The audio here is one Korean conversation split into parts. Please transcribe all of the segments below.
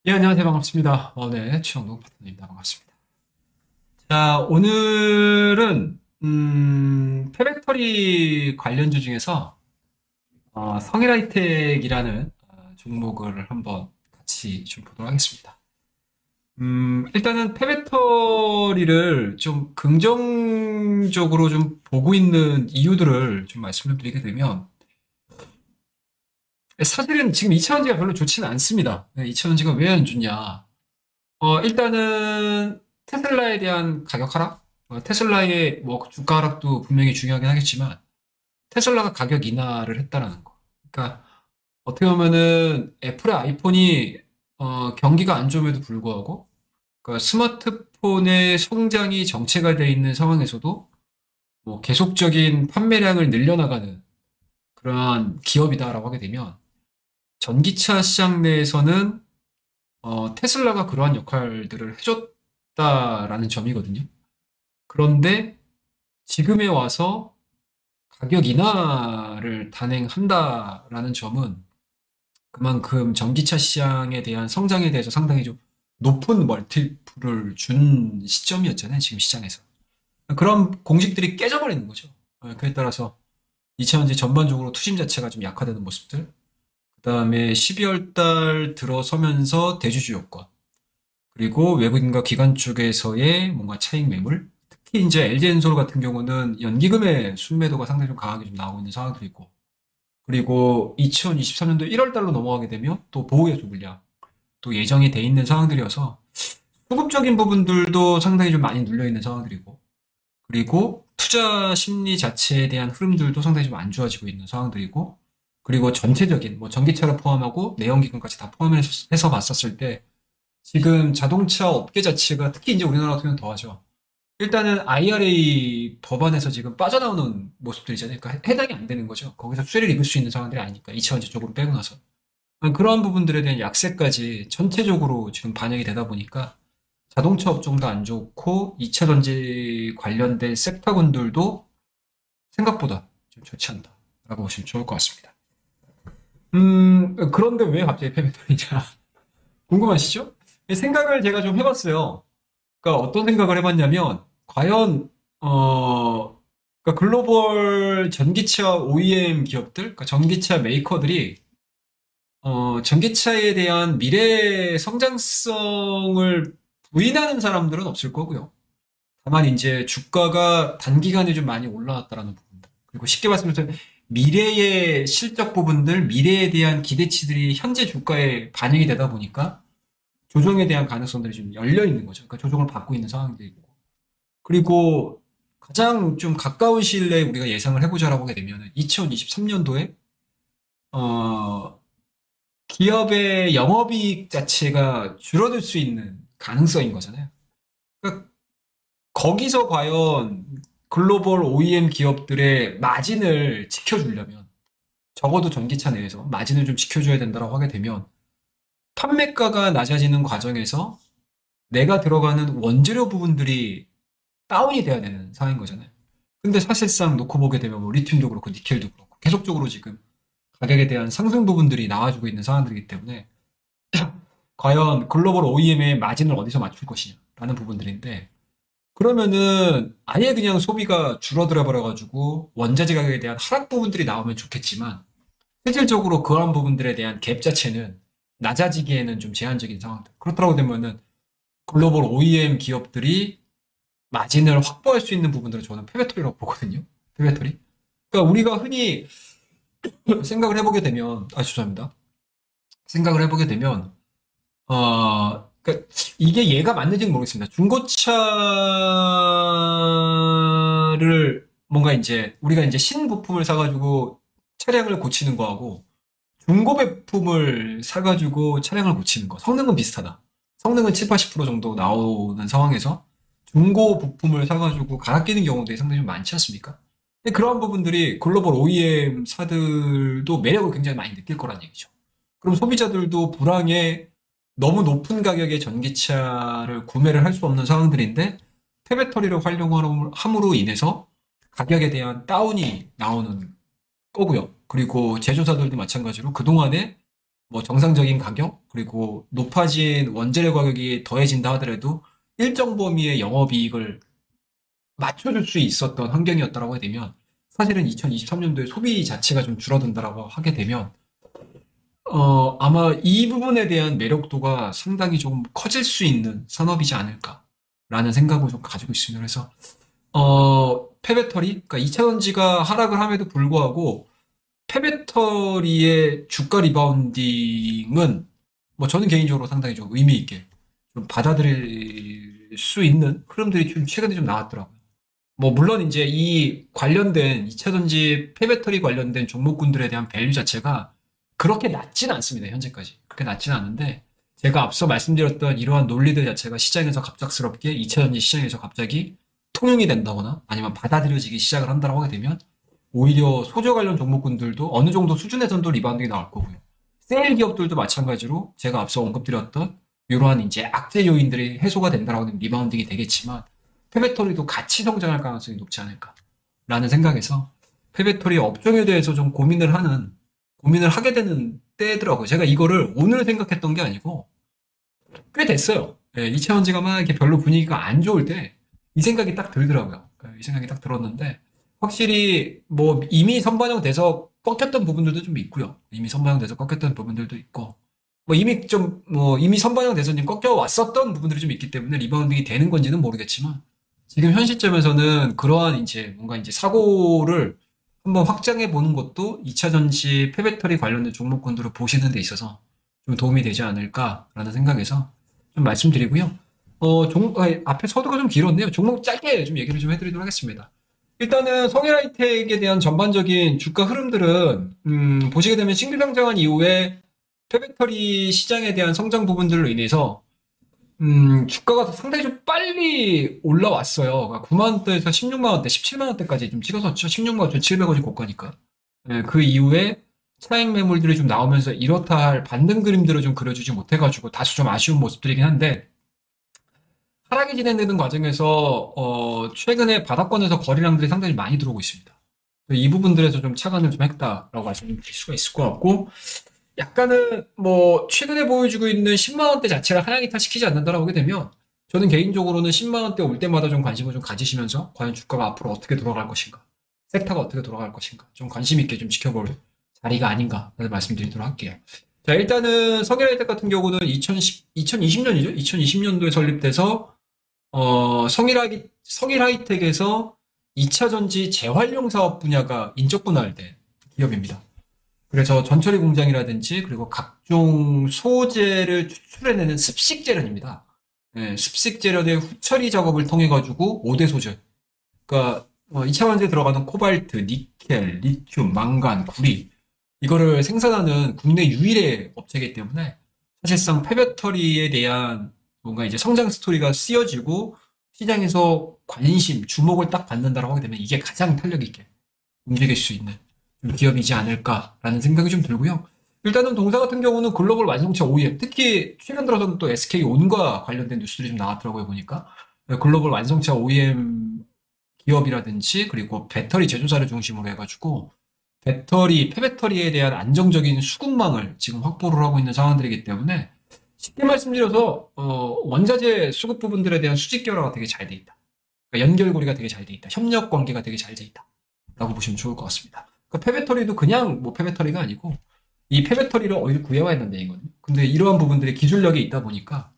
예, 안녕하세요. 반갑습니다. 네, 최영동 파트너입니다. 반갑습니다. 자, 오늘은, 페렉터리 관련주 중에서, 성일하이텍이라는 종목을 한번 같이 좀 보도록 하겠습니다. 일단은 페렉터리를 좀 긍정적으로 좀 보고 있는 이유들을 좀 말씀을 드리게 되면, 사실은 지금 2차전지가 별로 좋지는 않습니다. 2차전지가 왜 안 좋냐? 일단은 테슬라에 대한 가격 하락? 테슬라의 뭐 주가 하락도 분명히 중요하긴 하겠지만 테슬라가 가격 인하를 했다라는 거. 그러니까 어떻게 보면은 애플의 아이폰이 경기가 안 좋음에도 불구하고 그러니까 스마트폰의 성장이 정체가 돼 있는 상황에서도 뭐 계속적인 판매량을 늘려나가는 그러한 기업이다라고 하게 되면 전기차 시장 내에서는 테슬라가 그러한 역할들을 해줬다라는 점이거든요. 그런데 지금에 와서 가격 인하를 단행한다라는 점은 그만큼 전기차 시장에 대한 성장에 대해서 상당히 좀 높은 멀티플을 준 시점이었잖아요, 지금 시장에서. 그런 공식들이 깨져버리는 거죠. 그에 따라서 2차전지 전반적으로 투심 자체가 좀 약화되는 모습들. 그다음에 12월 달 들어서면서 대주주 요건. 그리고 외국인과 기관 쪽에서의 뭔가 차익 매물. 특히 이제 LG엔솔 같은 경우는 연기금의 순매도가 상당히 좀 강하게 좀 나오고 있는 상황도 있고. 그리고 2023년도 1월 달로 넘어가게 되면 또 보호해줘 물량. 또 예정이 돼 있는 상황들이어서 수급적인 부분들도 상당히 좀 많이 눌려 있는 상황들이고. 그리고 투자 심리 자체에 대한 흐름들도 상당히 좀 안 좋아지고 있는 상황들이고. 그리고 전체적인 뭐 전기차를 포함하고 내연기관까지 다 포함해서 봤었을 때 지금 자동차 업계 자체가 특히 이제 우리나라 같은 경우는 더하죠. 일단은 IRA 법안에서 지금 빠져나오는 모습들이잖아요. 그러니까 해당이 안 되는 거죠. 거기서 수혜를 입을 수 있는 상황들이 아니니까 2차원지 쪽으로 빼고 나서 그러한 부분들에 대한 약세까지 전체적으로 지금 반영이 되다 보니까 자동차 업종도 안 좋고 2차 전지 관련된 섹터군들도 생각보다 좀 좋지 않다라고 보시면 좋을 것 같습니다. 그런데 왜 갑자기 패배터이냐 궁금하시죠? 생각을 제가 좀 해봤어요. 그러니까 어떤 생각을 해봤냐면 과연 그러니까 글로벌 전기차 OEM 기업들, 그러니까 전기차 메이커들이 전기차에 대한 미래 성장성을 부인하는 사람들은 없을 거고요. 다만 이제 주가가 단기간에 좀 많이 올라왔다라는 부분들. 그리고 쉽게 말씀드리면 미래의 실적 부분들, 미래에 대한 기대치들이 현재 주가에 반영이 되다 보니까 조정에 대한 가능성들이 좀 열려 있는 거죠. 그러니까 조정을 받고 있는 상황들이고. 그리고 가장 좀 가까운 시일 내에 우리가 예상을 해보자라고 하게 되면 2023년도에 기업의 영업이익 자체가 줄어들 수 있는 가능성인 거잖아요. 그러니까 거기서 과연 글로벌 OEM 기업들의 마진을 지켜주려면 적어도 전기차 내에서 마진을 좀 지켜줘야 된다고 하게 되면 판매가가 낮아지는 과정에서 내가 들어가는 원재료 부분들이 다운이 돼야 되는 상황인 거잖아요. 근데 사실상 놓고 보게 되면 뭐 리튬도 그렇고 니켈도 그렇고 계속적으로 지금 가격에 대한 상승 부분들이 나와주고 있는 상황들이기 때문에 과연 글로벌 OEM의 마진을 어디서 맞출 것이냐라는 부분들인데 그러면은 아예 그냥 소비가 줄어들어 버려가지고 원자재 가격에 대한 하락 부분들이 나오면 좋겠지만 실질적으로 그런 부분들에 대한 갭 자체는 낮아지기에는 좀 제한적인 상황들. 그렇다고 되면은 글로벌 OEM 기업들이 마진을 확보할 수 있는 부분들은 저는 페베토리라고 보거든요. 페베토리. 그러니까 우리가 흔히 생각을 해보게 되면, 죄송합니다. 생각을 해보게 되면, 그러니까 이게 얘가 맞는지는 모르겠습니다. 중고차를 뭔가 이제 우리가 이제 신부품을 사가지고 차량을 고치는 거하고 중고 제품을 사가지고 차량을 고치는 거. 성능은 비슷하다. 성능은 7, 80% 정도 나오는 상황에서 중고 부품을 사가지고 갈아 끼는 경우도 상당히 좀 많지 않습니까? 근데 그러한 부분들이 글로벌 OEM 사들도 매력을 굉장히 많이 느낄 거란 얘기죠. 그럼 소비자들도 불황에 너무 높은 가격의 전기차를 구매를 할 수 없는 상황들인데 폐배터리를 활용함으로 인해서 가격에 대한 다운이 나오는 거고요. 그리고 제조사들도 마찬가지로 그동안에 뭐 정상적인 가격, 그리고 높아진 원재료 가격이 더해진다 하더라도 일정 범위의 영업이익을 맞춰줄 수 있었던 환경이었다라고 하게 되면 사실은 2023년도에 소비 자체가 좀 줄어든다라고 하게 되면 아마 이 부분에 대한 매력도가 상당히 좀 커질 수 있는 산업이지 않을까라는 생각을 좀 가지고 있습니다. 그래서 폐배터리, 그러니까 2차전지가 하락을 함에도 불구하고 폐배터리의 주가 리바운딩은 뭐 저는 개인적으로 상당히 좀 의미 있게 좀 받아들일 수 있는 흐름들이 좀 최근에 좀 나왔더라고요. 뭐 물론 이제 이 관련된 2차전지 폐배터리 관련된 종목군들에 대한 밸류 자체가 그렇게 낮지는 않습니다. 현재까지 그렇게 낮지는 않은데 제가 앞서 말씀드렸던 이러한 논리들 자체가 시장에서 갑작스럽게 2차전지 시장에서 갑자기 통용이 된다거나 아니면 받아들여지기 시작을 한다고 하게 되면 오히려 소재 관련 종목군들도 어느 정도 수준에서는 또 리바운딩이 나올 거고요. 세일 기업들도 마찬가지로 제가 앞서 언급드렸던 이러한 이제 악재 요인들이 해소가 된다라고 하면 리바운딩이 되겠지만 폐배터리도 같이 성장할 가능성이 높지 않을까라는 생각에서 폐배터리 업종에 대해서 좀 고민을 하게 되는 때더라고요. 제가 이거를 오늘 생각했던 게 아니고 꽤 됐어요. 예, 2차전지가 막 이렇게 별로 분위기가 안 좋을 때 이 생각이 딱 들더라고요. 이 생각이 딱 들었는데 확실히 뭐 이미 선반영돼서 꺾였던 부분들도 좀 있고요. 이미 선반영돼서 꺾였던 부분들도 있고 뭐 이미 선반영돼서 지금 꺾여 왔었던 부분들이 좀 있기 때문에 리바운딩이 되는 건지는 모르겠지만 지금 현 시점에서는 그러한 이제 뭔가 이제 사고를 한번 확장해 보는 것도 2차 전지 폐배터리 관련된 종목군들을 보시는 데 있어서 좀 도움이 되지 않을까라는 생각에서 좀 말씀드리고요. 앞에 서두가 좀 길었네요. 종목 짧게 좀 얘기를 좀 해드리도록 하겠습니다. 일단은 성일하이텍에 대한 전반적인 주가 흐름들은 보시게 되면 신규 상장한 이후에 폐배터리 시장에 대한 성장 부분들로 인해서 주가가 상당히 좀 빨리 올라왔어요. 그러니까 9만 원대에서 16만 원대, 17만 원대까지 좀 찍어섰죠. 16만 5,700원이 고가니까. 예, 그 이후에 차익 매물들이 좀 나오면서 이렇다 할 반등 그림들을 좀 그려주지 못해가지고 다소 좀 아쉬운 모습들이긴 한데 하락이 진행되는 과정에서 최근에 바닥권에서 거래량들이 상당히 많이 들어오고 있습니다. 이 부분들에서 좀 차관을 좀 했다라고 말씀드릴 수가 있을 것 같고 약간은 뭐 최근에 보여주고 있는 10만 원대 자체를 하향 이탈시키지 않는다라고 하게 되면 저는 개인적으로는 10만 원대 올 때마다 좀 관심을 좀 가지시면서 과연 주가가 앞으로 어떻게 돌아갈 것인가, 섹터가 어떻게 돌아갈 것인가 좀 관심 있게 좀 지켜볼 자리가 아닌가라는 말씀드리도록 할게요. 자, 일단은 성일하이텍 같은 경우는 2020년이죠. 2020년도에 설립돼서 성일하이텍에서 2차 전지 재활용 사업 분야가 인적 분할된 기업입니다. 그래서 전처리 공장이라든지 그리고 각종 소재를 추출해내는 습식 재련입니다. 네, 습식 재련의 후처리 작업을 통해 가지고 5대 소재. 그러니까 2차 전지에 들어가는 코발트, 니켈, 리튬, 망간, 구리 이거를 생산하는 국내 유일의 업체이기 때문에 사실상 폐배터리에 대한 뭔가 이제 성장 스토리가 쓰여지고 시장에서 관심, 주목을 딱 받는다라고 하게 되면 이게 가장 탄력 있게 움직일 수 있는 기업이지 않을까라는 생각이 좀 들고요. 일단은 동사 같은 경우는 글로벌 완성차 OEM, 특히 최근 들어서는 또 SK온과 관련된 뉴스들이 좀 나왔더라고요, 보니까. 글로벌 완성차 OEM 기업이라든지 그리고 배터리 제조사를 중심으로 해가지고 폐배터리에 대한 안정적인 수급망을 지금 확보를 하고 있는 상황들이기 때문에 쉽게 말씀드려서 원자재 수급 부분들에 대한 수직 결화가 되게 잘 돼 있다. 그러니까 연결고리가 되게 잘 돼 있다. 협력 관계가 되게 잘 돼 있다. 라고 보시면 좋을 것 같습니다. 그러니까 폐배터리도 그냥 뭐 폐배터리가 아니고 이 폐배터리를 어디서 구해와야 된다는 얘기거든요. 근데 이러한 부분들이 기술력이 있다 보니까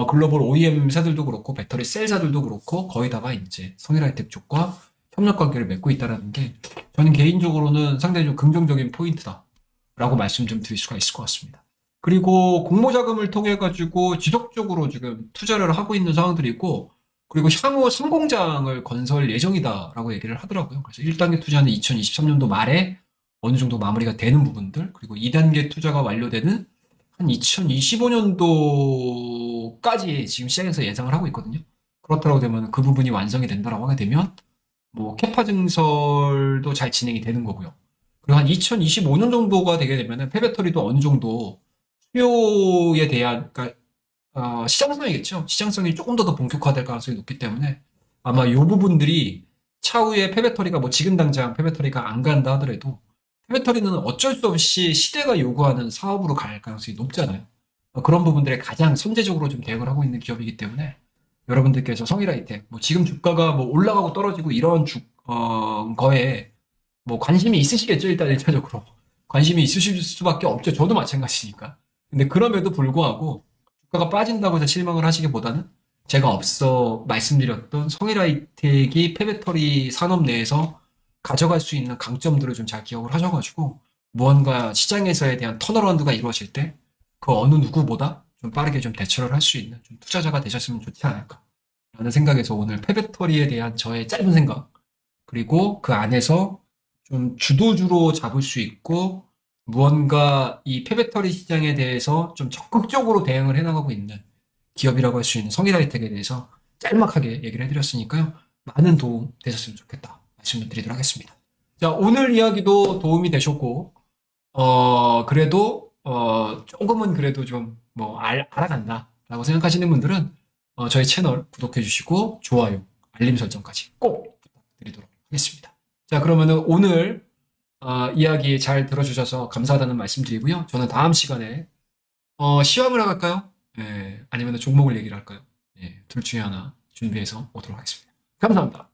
글로벌 OEM사들도 그렇고 배터리 셀사들도 그렇고 거의다가 이제 성일하이텍 쪽과 협력 관계를 맺고 있다는 게 저는 개인적으로는 상당히 좀 긍정적인 포인트다라고 말씀 좀 드릴 수가 있을 것 같습니다. 그리고 공모자금을 통해 가지고 지속적으로 지금 투자를 하고 있는 상황들이고 그리고 향후 상공장을 건설 예정이다라고 얘기를 하더라고요. 그래서 1단계 투자는 2023년도 말에 어느 정도 마무리가 되는 부분들 그리고 2단계 투자가 완료되는 한 2025년도까지 지금 시장에서 예상을 하고 있거든요. 그렇다고 되면 그 부분이 완성이 된다라고 하게 되면 뭐 캐파 증설도 잘 진행이 되는 거고요. 그리고 한 2025년 정도가 되게 되면은 폐배터리도 어느 정도 수요에 대한 그러니까 시장성이겠죠. 시장성이 조금 더 본격화될 가능성이 높기 때문에 아마 이 부분들이 차후에 폐배터리가 뭐 지금 당장 폐배터리가 안 간다 하더라도 페베터리는 어쩔 수 없이 시대가 요구하는 사업으로 갈 가능성이 높잖아요. 그런 부분들에 가장 선제적으로 좀 대응을 하고 있는 기업이기 때문에 여러분들께서 성일아이텍, 뭐 지금 주가가 뭐 올라가고 떨어지고 이런 거에 뭐 관심이 있으시겠죠, 일단 1차적으로. 관심이 있으실 수밖에 없죠. 저도 마찬가지니까. 근데 그럼에도 불구하고 주가가 빠진다고 해서 실망을 하시기보다는 제가 앞서 말씀드렸던 성일아이텍이 폐배터리 산업 내에서 가져갈 수 있는 강점들을 좀 잘 기억을 하셔가지고 무언가 시장에서에 대한 턴어라운드가 이루어질 때 그 어느 누구보다 좀 빠르게 좀 대처를 할 수 있는 좀 투자자가 되셨으면 좋지 않을까 라는 생각에서 오늘 폐배터리에 대한 저의 짧은 생각 그리고 그 안에서 좀 주도주로 잡을 수 있고 무언가 이 폐배터리 시장에 대해서 좀 적극적으로 대응을 해나가고 있는 기업이라고 할 수 있는 성일하이텍에 대해서 짤막하게 얘기를 해드렸으니까요. 많은 도움 되셨으면 좋겠다 말씀을 드리도록 하겠습니다. 자, 오늘 이야기도 도움이 되셨고 그래도 조금은 그래도 좀 뭐 알아간다라고 생각하시는 분들은 저희 채널 구독해 주시고 좋아요, 알림 설정까지 꼭 부탁드리도록 하겠습니다. 자, 그러면은 오늘 이야기 잘 들어주셔서 감사하다는 말씀드리고요. 저는 다음 시간에 시황을 할까요? 예, 아니면 종목을 얘기를 할까요? 예, 둘 중에 하나 준비해서 오도록 하겠습니다. 감사합니다.